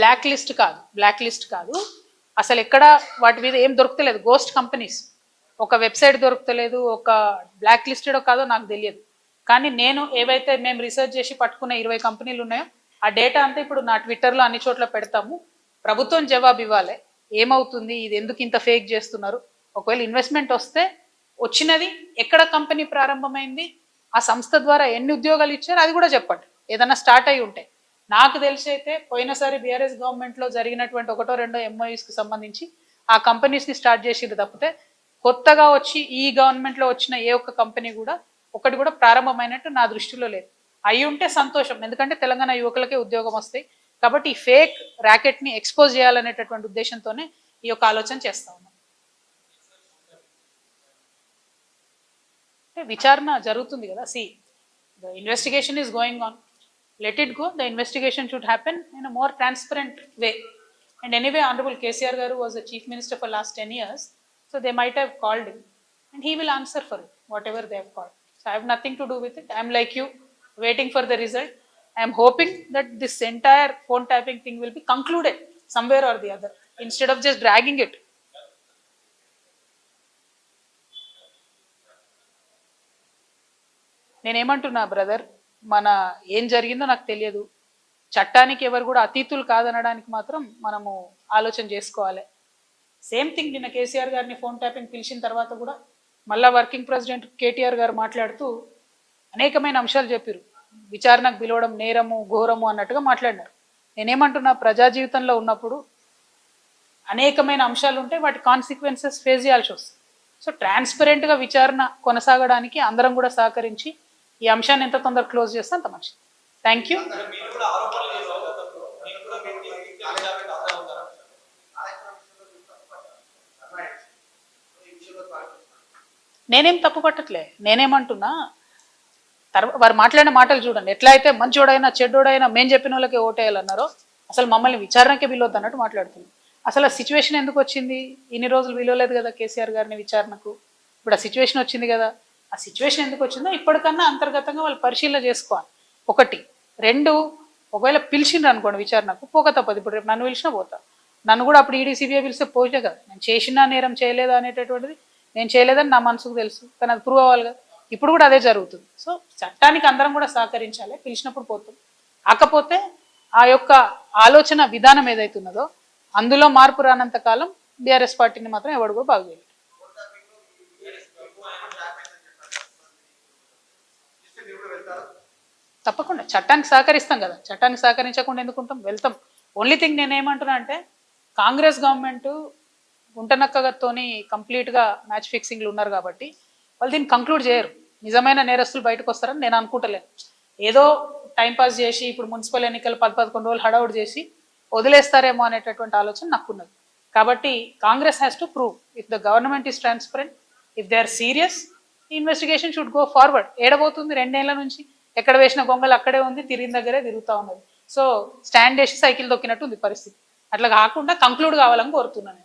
Black list కాదు అసలు ఎక్కడ వాటి మీద ఏం దొరుకుతలేదు. గోస్ట్ కంపెనీస్, ఒక వెబ్సైట్ దొరుకుతలేదు, ఒక బ్లాక్ లిస్టెడ్ కాదో నాకు తెలియదు. కానీ నేను ఏవైతే మేము రీసెర్చ్ చేసి పట్టుకున్న 20 కంపెనీలు ఉన్నాయో ఆ డేటా అంతా ఇప్పుడు నా ట్విట్టర్లో అన్ని చోట్ల పెడతాము. ప్రభుత్వం జవాబు ఇవ్వాలి, ఏమవుతుంది, ఇది ఎందుకు ఇంత ఫేక్ చేస్తున్నారు, ఒకవేళ ఇన్వెస్ట్మెంట్ వస్తే వచ్చినది ఎక్కడ కంపెనీ ప్రారంభమైంది, ఆ సంస్థ ద్వారా ఎన్ని ఉద్యోగాలు ఇచ్చారు అది కూడా చెప్పండి. ఏదైనా స్టార్ట్ అయి ఉంటే నాకు తెలిసి అయితే పోయినసారి బీఆర్ఎస్ గవర్నమెంట్లో జరిగినటువంటి 1-2 MOUsకి సంబంధించి ఆ కంపెనీస్ని స్టార్ట్ చేసింది తప్పితే కొత్తగా వచ్చి ఈ గవర్నమెంట్లో వచ్చిన ఏ ఒక్క కంపెనీ కూడా ఒకటి కూడా ప్రారంభమైనట్టు నా దృష్టిలో లేదు. అయి ఉంటే సంతోషం, ఎందుకంటే తెలంగాణ యువకులకే ఉద్యోగం వస్తాయి. కాబట్టి ఈ ఫేక్ ర్యాకెట్ని ఎక్స్పోజ్ చేయాలనేటటువంటి ఉద్దేశంతోనే ఈ యొక్క ఆలోచన చేస్తా ఉన్నాం. విచారణ జరుగుతుంది కదా, the investigation is going on, let it go. The investigation should happen in a more transparent way. And anyway, Honorable KCR Garu was the Chief Minister for last 10 years, so they might have called him and he will answer for it, whatever they have called. So I have nothing to do with it. I am like you, waiting for the result. I am hoping that this entire phone tapping thing will be concluded somewhere or the other, instead of just dragging it. నేనేమంటున్నా brother, మన ఏం జరిగిందో నాకు తెలియదు, చట్టానికి ఎవరు కూడా అతీతులు కాదనడానికి మాత్రం మనము ఆలోచన చేసుకోవాలి. సేమ్ థింగ్ నిన్న కేసీఆర్ గారిని ఫోన్ ట్యాపింగ్ పిలిచిన తర్వాత కూడా మళ్ళా వర్కింగ్ ప్రెసిడెంట్ కేటీఆర్ గారు మాట్లాడుతూ అనేకమైన అంశాలు చెప్పారు. విచారణకు పిలవడం నేరము ఘోరము అన్నట్టుగా మాట్లాడినారు. నేనేమంటున్నా, ప్రజా జీవితంలో ఉన్నప్పుడు అనేకమైన అంశాలు ఉంటే వాటి కాన్సిక్వెన్సెస్ ఫేస్ చేయాల్సి వస్తుంది. సో ట్రాన్స్పరెంట్గా విచారణ కొనసాగడానికి అందరం కూడా సహకరించి ఈ అంశాన్ని ఎంత తొందరగా క్లోజ్ చేస్తే అంత మంచిది. Thank you. నేనేం తప్పు పట్టట్లే. నేనేమంటున్నా, వారు మాట్లాడిన మాటలు చూడండి, ఎట్లా అయితే మంచోడైనా చెడ్డోడైనా మేము చెప్పిన వాళ్ళకే ఓటేయాలన్నారో అసలు మమ్మల్ని విచారణకే పిలవద్దు అన్నట్టు మాట్లాడుతుంది. అసలు ఆ సిచ్యువేషన్ ఎందుకు వచ్చింది? ఇన్ని రోజులు పిలవలేదు కదా కేసీఆర్ గారిని విచారణకు, ఇప్పుడు ఆ సిచ్యువేషన్ వచ్చింది కదా. ఆ సిచ్యువేషన్ ఎందుకు వచ్చిందో ఇప్పటికన్నా అంతర్గతంగా వాళ్ళు పరిశీలన చేసుకోవాలి. 1, 2, ఒకవేళ పిలిచిండ్రు అనుకోండి విచారణకు, పోక తప్పదు. ఇప్పుడు రేపు నన్ను పిలిచినా పోతా, నన్ను కూడా అప్పుడు ఈడీ సిబిఐ పిలిస్తే పోతే కదా. నేను చేసినా నేరం చేయలేదా అనేటటువంటిది నేను చేయలేదని నా మనసుకు తెలుసు, కానీ అది ప్రూవ్ అవ్వాలి కదా. ఇప్పుడు కూడా అదే జరుగుతుంది. సో చట్టానికి అందరం కూడా సహకరించాలి, పిలిచినప్పుడు పోతాం. కాకపోతే ఆ యొక్క ఆలోచన విధానం ఏదైతున్నదో అందులో మార్పు రానంత కాలం బీఆర్ఎస్ పార్టీని మాత్రం ఎవడు కూడా బాగు చేయలేదు. తప్పకుండా చట్టానికి సహకరిస్తాం కదా, చట్టానికి సహకరించకుండా ఎందుకుంటాం, వెళ్తాం. ఓన్లీ థింగ్ నేనేమంటున్నా అంటే, కాంగ్రెస్ గవర్నమెంట్ గుంటనక్కతోని కంప్లీట్గా మ్యాచ్ ఫిక్సింగ్లు ఉన్నారు కాబట్టి వాళ్ళు దీన్ని కంక్లూడ్ చేయరు. నిజమైన నేరస్తులు బయటకు వస్తారని నేను అనుకుంటలేను. ఏదో టైంపాస్ చేసి ఇప్పుడు మున్సిపల్ ఎన్నికలు 10-11 రోజులు హడౌట్ చేసి వదిలేస్తారేమో అనేటటువంటి ఆలోచన నాకున్నది. కాబట్టి Congress has to prove if the government is transparent, if they are serious, investigation should go forward. ఏడబోతుంది 2 ఏళ్ల నుంచి, ఎక్కడ వేసిన గొంగలు అక్కడే ఉంది, తిరిగిన దగ్గరే తిరుగుతూ ఉన్నది. సో స్టాండ్ వేసి సైకిల్ దొక్కినట్టు ఉంది పరిస్థితి. అట్లా కాకుండా కంక్లూడ్ కావాలని కోరుతున్నాను.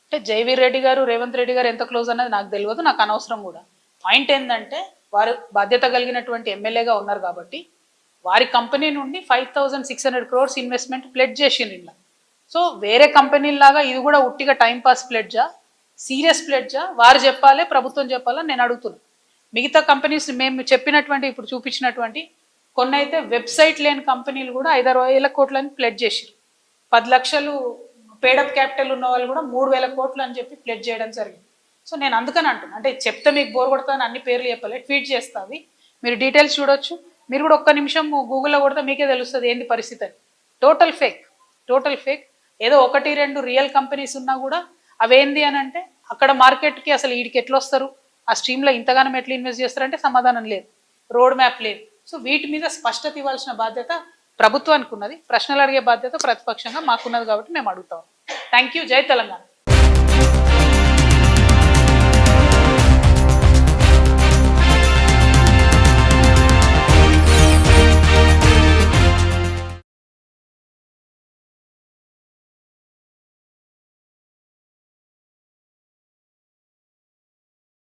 అంటే జైవీర్ రెడ్డి గారు రేవంత్ రెడ్డి గారు ఎంత క్లోజ్ అన్నది నాకు తెలియదు, నాకు అనవసరం కూడా. పాయింట్ ఏంటంటే, వారు బాధ్యత కలిగినటువంటి ఎమ్మెల్యేగా ఉన్నారు కాబట్టి వారి కంపెనీ నుండి 5,600 crores ఇన్వెస్ట్మెంట్ ప్లెడ్జ్ చేసిండ్రు ఇలా. సో వేరే కంపెనీలాగా ఇది కూడా ఉట్టిగా టైంపాస్ ప్లెడ్జా, సీరియస్ ప్లెడ్జా, వారు చెప్పాలి ప్రభుత్వం చెప్పాలని నేను అడుగుతున్నాను. మిగతా కంపెనీస్ మేము చెప్పినటువంటి ఇప్పుడు చూపించినటువంటి కొన్ని అయితే వెబ్సైట్ లేని కంపెనీలు కూడా 5,000 కోట్లని ప్లెడ్జ్ చేసారు. 10 లక్షలు పేడప్ క్యాపిటల్ ఉన్న వాళ్ళు కూడా 3,000 కోట్లు అని చెప్పి ప్లెడ్జ్ చేయడం జరిగింది. సో నేను అందుకని అంటున్నాను, అంటే చెప్తే మీకు బోర్ కొడతాను, అన్ని పేర్లు చెప్పలే, ట్వీట్ చేస్తుంది, మీరు డీటెయిల్స్ చూడొచ్చు. మీరు కూడా ఒక్క నిమిషం గూగుల్లో కొడితే మీకే తెలుస్తుంది ఏంది పరిస్థితి అని. Total fake. ఏదో 1-2 రియల్ కంపెనీస్ ఉన్నా కూడా అవేంది అని అంటే అక్కడ మార్కెట్కి అసలు వీడికి ఎట్లా వస్తారు, ఆ స్ట్రీమ్లో ఇంతగానం ఎట్లా ఇన్వెస్ట్ చేస్తారంటే సమాధానం లేదు, రోడ్ మ్యాప్ లేదు. సో వీటి మీద స్పష్టత ఇవ్వాల్సిన బాధ్యత ప్రభుత్వానికి ఉన్నది, ప్రశ్నలు అడిగే బాధ్యత ప్రతిపక్షంగా మాకున్నది. కాబట్టి మేము అడుగుతాం. Thank you. జై తెలంగాణ.